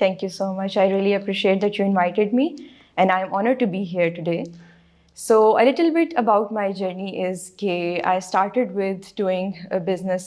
Thank you so much. I really appreciate that you invited me and I'm honored to be here today. So a little bit about my journey is that I started with doing a business,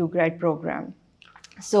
UGrad program. So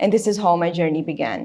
and this is how my journey began.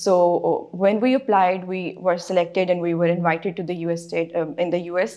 So when we applied, we were selected and we were invited to the US state in the US.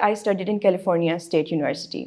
I studied in California State University,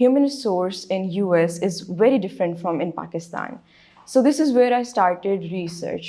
human resource in US is very different from in Pakistan. So this is where I started research.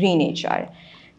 Green HR,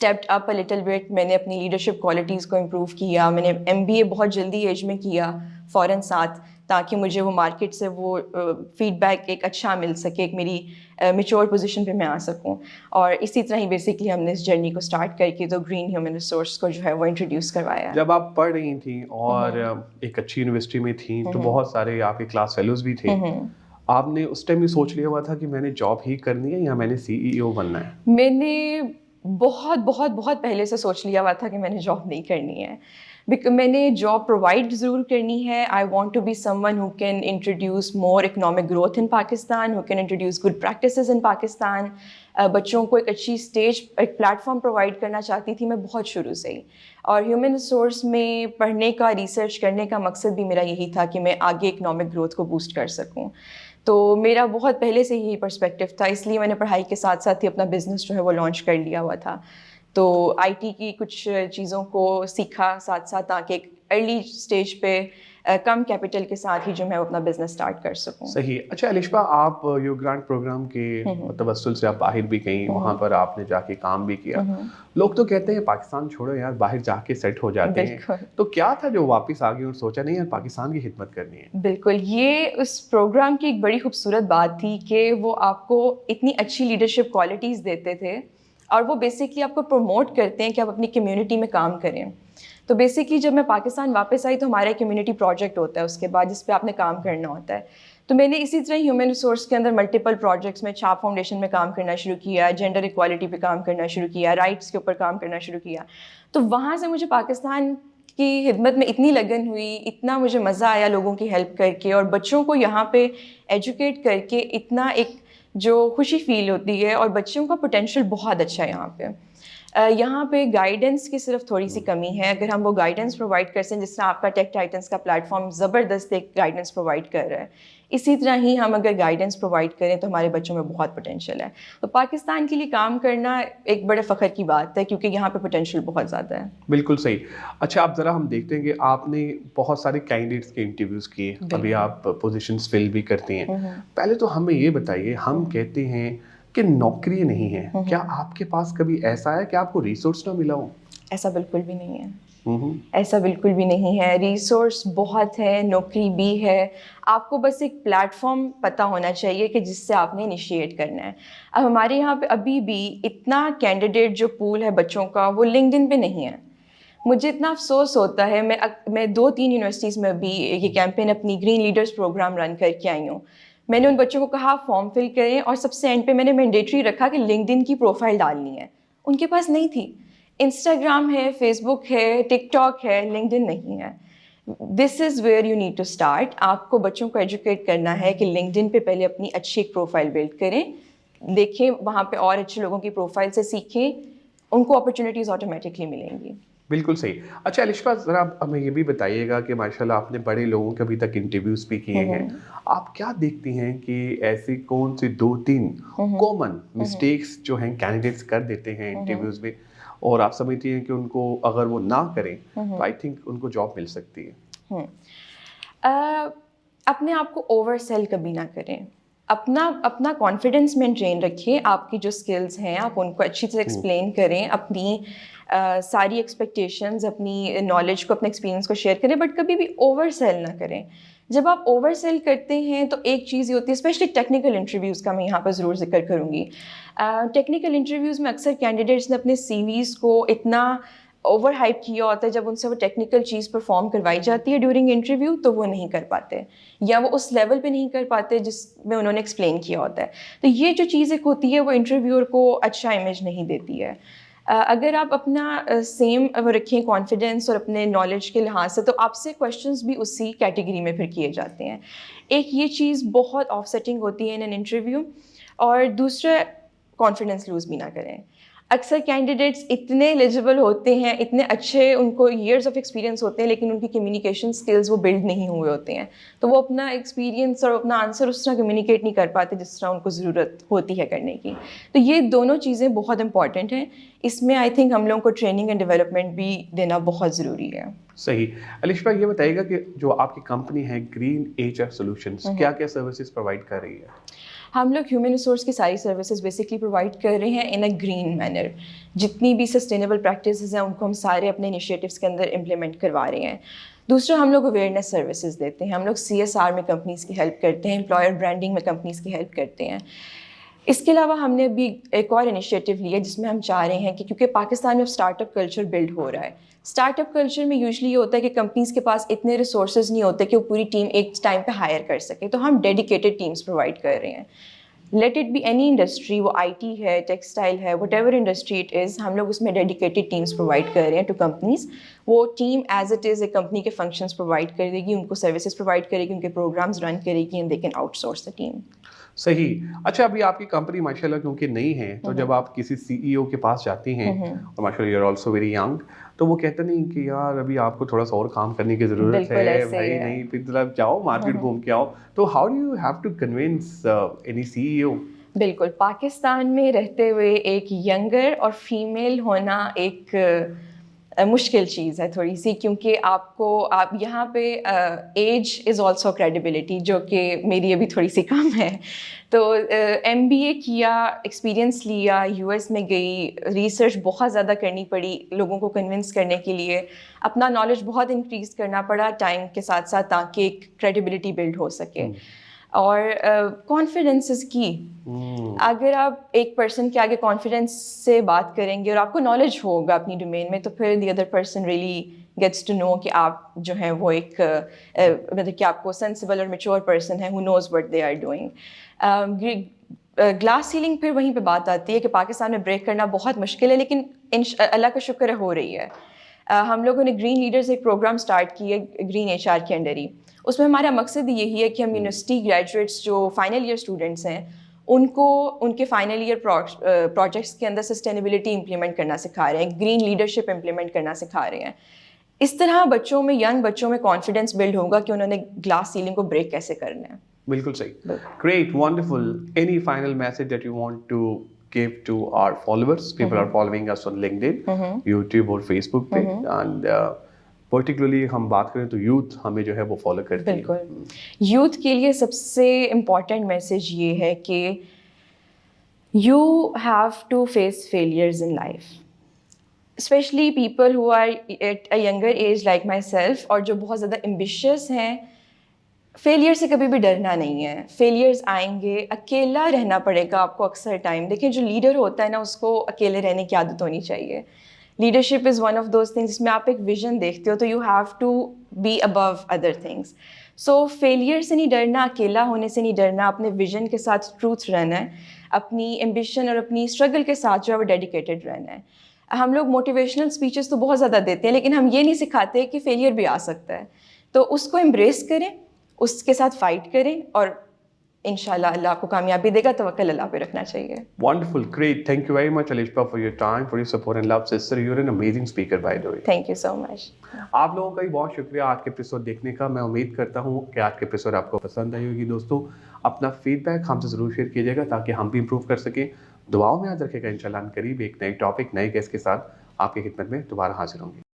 stepped up a little bit. میں نے اپنی leadership qualities کو improve کیا. میں نے MBA بہت جلدی age میں کیا فوراً ساتھ, تاکہ مجھے وہ مارکیٹ سے وہ فیڈ بیک ایک اچھا مل سکے, ایک میری میچور پوزیشن پہ میں آ سکوں. اور اسی طرح ہی بیسکلی ہم نے اس جرنی کو اسٹارٹ کر کے تو گرین ہیومن ریسورس کو جو ہے وہ انٹروڈیوس کروایا. جب آپ پڑھ رہی تھیں اور ایک اچھی یونیورسٹی میں تھیں تو بہت سارے آپ کے کلاس فیلوز بھی تھے, آپ نے اس ٹائم یہ سوچ لیا ہوا تھا کہ میں نے جاب ہی کرنی ہے یا میں نے CEO بننا ہے؟ میں نے بہت بہت بہت پہلے سے سوچ لیا ہوا تھا کہ میں نے جاب نہیں کرنی ہے. میں نے جاب پرووائڈ ضرور کرنی ہے. I want to be someone who can introduce more economic growth in Pakistan, who can introduce good practices in Pakistan. بچوں کو ایک اچھی اسٹیج, ایک پلیٹ فارم پرووائڈ کرنا چاہتی تھی میں بہت شروع سے ہی. اور ہیومن ریسورس میں پڑھنے کا, ریسرچ کرنے کا مقصد بھی میرا یہی تھا کہ میں آگے اکنامک گروتھ کو بوسٹ کر سکوں. تو میرا بہت پہلے سے یہی پرسپیکٹیو تھا, اس لیے میں نے پڑھائی کے ساتھ ساتھ ہی اپنا بزنس جو ہے وہ لانچ کر لیا ہوا تھا. تو IT کی کچھ چیزوں کو سیکھا ساتھ ساتھ, تاکہ ایک ارلی اسٹیج پہ کم کیپٹل کے ساتھ ہی جو میں اپنا بزنس اسٹارٹ کر سکوں. صحیح. اچھا الشبہ, آپ یو گرانٹ پروگرام کے توسل سے آپ باہر بھی گئیں, وہاں پر آپ نے جا کے کام بھی کیا. لوگ تو کہتے ہیں پاکستان چھوڑو یار, باہر جا کے سیٹ ہو جاتے ہیں. تو کیا تھا جو واپس آ گئے اور سوچا نہیں یار پاکستان کی خدمت کرنی ہے؟ بالکل, یہ اس پروگرام کی ایک بڑی خوبصورت بات تھی کہ وہ آپ کو اتنی اچھی لیڈرشپ کوالٹیز دیتے تھے, اور وہ بیسکلی آپ کو پروموٹ کرتے ہیں کہ آپ اپنی کمیونٹی میں کام کریں. تو بیسکلی جب میں پاکستان واپس آئی تو ہمارا ایک کمیونٹی پروجیکٹ ہوتا ہے اس کے بعد, جس پہ آپ نے کام کرنا ہوتا ہے. تو میں نے اسی طرح ہیومن ریسورس کے اندر ملٹیپل پروجیکٹس میں چھاپ فاؤنڈیشن میں کام کرنا شروع کیا, جینڈر ایکوالٹی پہ کام کرنا شروع کیا, رائٹس کے اوپر کام کرنا شروع کیا. تو وہاں سے مجھے پاکستان کی خدمت میں اتنی لگن ہوئی, اتنا مجھے مزہ آیا لوگوں کی ہیلپ کر کے, اور بچوں کو یہاں پہ ایجوکیٹ کر کے اتنا ایک جو خوشی فیل ہوتی ہے, اور بچوں کا پوٹینشیل بہت اچھا ہے یہاں پہ. یہاں پہ گائیڈنس کی صرف تھوڑی سی کمی ہے. اگر ہم وہ گائیڈنس پرووائڈ کر سکیں, جس طرح آپ کا ٹیک ٹائٹنس کا پلیٹ فارم زبردست ایک گائیڈنس پرووائڈ کر رہا ہے, اسی طرح ہی ہم اگر گائیڈنس پرووائڈ کریں تو ہمارے بچوں میں بہت پوٹینشیل ہے. تو پاکستان کے لیے کام کرنا ایک بڑے فخر کی بات ہے, کیونکہ یہاں پہ پوٹینشیل بہت زیادہ ہے. بالکل صحیح. اچھا آپ ذرا ہم دیکھتے ہیں کہ آپ نے بہت سارے کینڈیڈیٹس کے انٹرویوز کیے, ابھی آپ پوزیشنز فل بھی کرتی ہیں. پہلے تو ہمیں یہ بتائیے, ہم کہتے ہیں کہ نوکری نہیں ہے, کیا آپ کے پاس کبھی ایسا ہے کہ آپ کو ریسورس نہ ملا ہو؟ ایسا بالکل بھی نہیں ہے. ایسا بالکل بھی نہیں ہے. ریسورس بہت ہے, نوکری بھی ہے. آپ کو بس ایک پلیٹ فارم پتہ ہونا چاہیے کہ جس سے آپ نے انیشیٹ کرنا ہے. اب ہمارے یہاں پہ ابھی بھی اتنا کینڈیڈیٹ جو پول ہے بچوں کا, وہ لنکڈ ان پہ نہیں ہے. مجھے اتنا افسوس ہوتا ہے. میں 2-3 یونیورسٹیز میں ابھی یہ کیمپین اپنی گرین لیڈرس پروگرام رن کر کے آئی ہوں. میں نے ان بچوں کو کہا فارم فل کریں, اور سب سے اینڈ پہ میں نے مینڈیٹری رکھا کہ لنکڈ ان کی پروفائل ڈالنی ہے. ان کے پاس نہیں تھی. انسٹاگرام ہے, فیس بک ہے, ٹک ٹاک ہے, لنکڈ ان نہیں ہے. This is where you need to start. آپ کو بچوں کو ایجوکیٹ کرنا ہے کہ لنکڈ ان پہ پہلے اپنی اچھی ایک پروفائل بلڈ کریں, دیکھیں وہاں پہ اور اچھے لوگوں کی پروفائل سے سیکھیں, ان کو اپرچونیٹیز آٹومیٹکلی ملیں گی. بالکل صحیح. اچھا الشبہ, ذرا ہمیں یہ بھی بتائیے گا کہ ماشاءاللہ آپ نے بڑے لوگوں کے ابھی تک انٹرویوز بھی کیے ہیں, آپ کیا دیکھتی ہیں کہ ایسی کون سی 2-3 کامن مسٹیکس جو ہیں کینڈیڈیٹس کر دیتے ہیں انٹرویوز میں, اور آپ سمجھتی ہیں کہ ان کو اگر وہ نہ کریں تو آئی تھنک ان کو جاب مل سکتی ہے؟ اپنے آپ کو اوور سیل کبھی نہ کریں. اپنا کانفیڈنس مینٹین رکھیں. آپ کی جو اسکلز ہیں آپ ان کو اچھی طرح ایکسپلین کریں, اپنی ساری ایکسپیکٹیشنز, اپنی نالج کو, اپنے ایکسپیرینس کو شیئر کریں, بٹ کبھی بھی اوور سیل نہ کریں. جب آپ اوور سیل کرتے ہیں تو ایک چیز یہ ہوتی ہے, اسپیشلی ٹیکنیکل انٹرویوز کا میں یہاں پر ضرور ذکر کروں گی. ٹیکنیکل انٹرویوز میں اکثر کینڈیڈیٹس نے اپنے CVs کو اتنا اوور ہائپ کیا ہوتا ہے, جب ان سے وہ ٹیکنیکل چیز پرفارم کروائی جاتی ہے ڈیورنگ انٹرویو تو وہ نہیں کر پاتے, یا وہ اس لیول پہ نہیں کر پاتے جس میں انہوں نے ایکسپلین کیا ہوتا ہے. تو یہ جو چیز ایک ہوتی ہے وہ انٹرویور کو اچھا امیج نہیں دیتی ہے. اگر آپ اپنا سیم رکھیں کانفیڈنس اور اپنے نالج کے لحاظ سے, تو آپ سے کویشچنس بھی اسی کیٹیگری میں پھر کیے جاتے ہیں. ایک یہ چیز بہت آف سیٹنگ ہوتی ہے ان این انٹرویو. اور دوسرا, کانفیڈنس لوز بھی نہ کریں. اکثر کینڈیڈیٹس اتنے ایلیجیبل ہوتے ہیں, اتنے اچھے, ان کو ایئرز آف ایکسپیرینس ہوتے ہیں, لیکن ان کی کمیونیکیشن اسکلز وہ بلڈ نہیں ہوئے ہوتے ہیں, تو وہ اپنا ایکسپیرینس اور اپنا آنسر اس طرح کمیونیکیٹ نہیں کر پاتے جس طرح ان کو ضرورت ہوتی ہے کرنے کی. تو یہ دونوں چیزیں بہت امپورٹنٹ ہیں. اس میں آئی تھنک ہم لوگوں کو ٹریننگ اینڈ ڈیولپمنٹ بھی دینا بہت ضروری ہے. صحیح. الشبہ یہ بتائیے گا کہ جو آپ کی کمپنی ہے گرین HR سولوشنز, کیا کیا سروسز پرووائڈ کر رہی ہے؟ ہم لوگ ہیومن ریسورس کی ساری سروسز بیسکلی پرووائڈ کر رہے ہیں ان اے گرین مینر. جتنی بھی سسٹینیبل پریکٹسز ہیں ان کو ہم سارے اپنے انیشیٹوس کے اندر امپلیمنٹ کروا رہے ہیں. دوسرا ہم لوگ اویئرنیس سروسز دیتے ہیں. ہم لوگ CSR میں کمپنیز کی ہیلپ کرتے ہیں, امپلائر برانڈنگ میں کمپنیز کی ہیلپ کرتے ہیں. اس کے علاوہ ہم نے ابھی ایک اور انیشیٹو لیا جس میں ہم چاہ رہے ہیں کہ کیونکہ پاکستان میں اسٹارٹ اپ کلچر بلڈ ہو رہا ہے. اسٹارٹ اپ کلچر میں یوزلی یہ ہوتا ہے کہ کمپنیز کے پاس اتنے ریسورسز نہیں ہوتے کہ وہ پوری ٹیم ایک ٹائم پہ ہائر کر سکے. تو ہم ڈیڈیکیٹڈ ٹیمس پرووائڈ کر رہے ہیں. Let it be any industry, وہ IT ہے, ٹیکسٹائل ہے, whatever industry it is, ہم لوگ اس میں ڈیڈیکیٹڈ ٹیمس پرووائڈ کر رہے ہیں ٹو کمپنیز. وہ team as it is a company کے فنکشنس پرووائڈ کر دے گی, ان کو سروسز پرووائڈ کرے گی, ان کے پروگرامز رن کرے گی, and they can out source the team. صحیح. اچھا, ابھی آپ کی کمپنی ماشاء اللہ کیونکہ نئی ہے, تو جب آپ کسی CEO کے پاس جاتی ہیں, اور ماشاء اللہ you are also very young, تو وہ کہتے نہیں کہ یار ابھی آپ کو تھوڑا سا اور کام کرنے کی ضرورت ہے بھائی, نہیں پھر ذرا جاؤ مارکیٹ گھوم کے آؤ. تو how do you have to convince any CEO؟ بالکل, پاکستان میں رہتے ہوئے ایک ینگر اور فیمیل ہونا ایک مشکل چیز ہے تھوڑی سی, کیونکہ آپ یہاں پہ ایج از آلسو کریڈیبلٹی, جو کہ میری ابھی تھوڑی سی کم ہے. تو MBA کیا, ایکسپیرینس لیا, US میں گئی, ریسرچ بہت زیادہ کرنی پڑی لوگوں کو کنونس کرنے کے لیے, اپنا نالج بہت انکریز کرنا پڑا ٹائم کے ساتھ ساتھ تاکہ ایک کریڈیبلٹی بلڈ ہو سکے. اور کانفیڈنس از کی. اگر آپ ایک پرسن کے آگے کانفیڈنس سے بات کریں گے اور آپ کو نالج ہوگا اپنی ڈومین میں, تو پھر the other person really gets to know کہ آپ جو ہیں وہ ایک مطلب کہ آپ کو سینسیبل اور میچور پرسن ہے who knows what they are doing. Glass ceiling پھر وہیں پہ بات آتی ہے کہ پاکستان میں بریک کرنا بہت مشکل ہے, لیکن اللہ کا شکر ہے ہو رہی ہے. ہم لوگوں نے گرین لیڈرز ایک پروگرام اسٹارٹ کی ہے گرین HR کے انڈر ہی. اس میں ہمارا مقصد یہی ہے کہ ہم یونیورسٹی گریجویٹس جو فائنل ایئر اسٹوڈنٹس ہیں ان کو ان کے فائنل ایئر پروجیکٹس کے اندر سسٹینیبلٹی امپلیمنٹ کرنا سکھا رہے ہیں, گرین لیڈرشپ امپلیمنٹ کرنا سکھا رہے ہیں. اس طرح بچوں میں, ینگ بچوں میں کانفیڈنس بلڈ ہوگا کہ انہوں نے گلاس سیلنگ کو بریک کیسے کرنا ہے. بالکل صحیح. Great, wonderful. Any final message that you want to give to our followers? People are following us on LinkedIn, YouTube اور Facebook پہ, and پرٹیکولرلی ہم بات کریں تو یوتھ ہمیں جو ہے وہ فالو کرتی ہے. بالکل, یوتھ کے لیے سب سے امپورٹنٹ میسج یہ ہے کہ you have to face failures in life, especially people who are at a younger age like myself, اور جو بہت زیادہ ایمبیشیس ہیں. فیلئر سے کبھی بھی ڈرنا نہیں ہے. فیلیئرز آئیں گے, اکیلا رہنا پڑے گا آپ کو اکثر ٹائم. دیکھیں جو لیڈر ہوتا ہے نا, اس کو اکیلے رہنے کی عادت ہونی چاہیے. Leadership is one of those things جس میں آپ ایک ویژن دیکھتے ہو, تو you have to be above other things. So failure سے نہیں ڈرنا, اکیلا ہونے سے نہیں ڈرنا, اپنے ویژن کے ساتھ ٹروتھ رہنا ہے, اپنی ایمبیشن اور اپنی اسٹرگل کے ساتھ جو ہے وہ ڈیڈیکیٹڈ رہنا ہے. ہم لوگ موٹیویشنل اسپیچز تو بہت زیادہ دیتے ہیں, لیکن ہم یہ نہیں سکھاتے کہ فیلئر بھی آ سکتا ہے. تو اس کو امبریس کریں, اس کے ساتھ فائٹ کریں, اور انشاءاللہ اللہ آپ کو کامیابی دے گا. توکل اللہ پہ رکھنا چاہیے. Wonderful, great. Thank you very much, Alishba, for your time, for your support and love, sister. You're an amazing speaker, by the way. Thank you so much. آپ لوگوں کا بھی بہت شکریہ آج کے ایپیسوڈ دیکھنے کا. میں امید کرتا ہوں کہ آج کے ایپیسوڈ آپ کو پسند آئی ہوگی. دوستوں, اپنا فیڈ بیک ہم سے ضرور شیئر کیجیے گا تاکہ ہم بھی امپروو کر سکیں. دعاؤں میں یاد رکھے گا. انشاءاللہ قریب ایک نئے ٹاپک, نئے گیسٹ کے ساتھ آپ کی خدمت میں دوبارہ حاضر ہوں گے.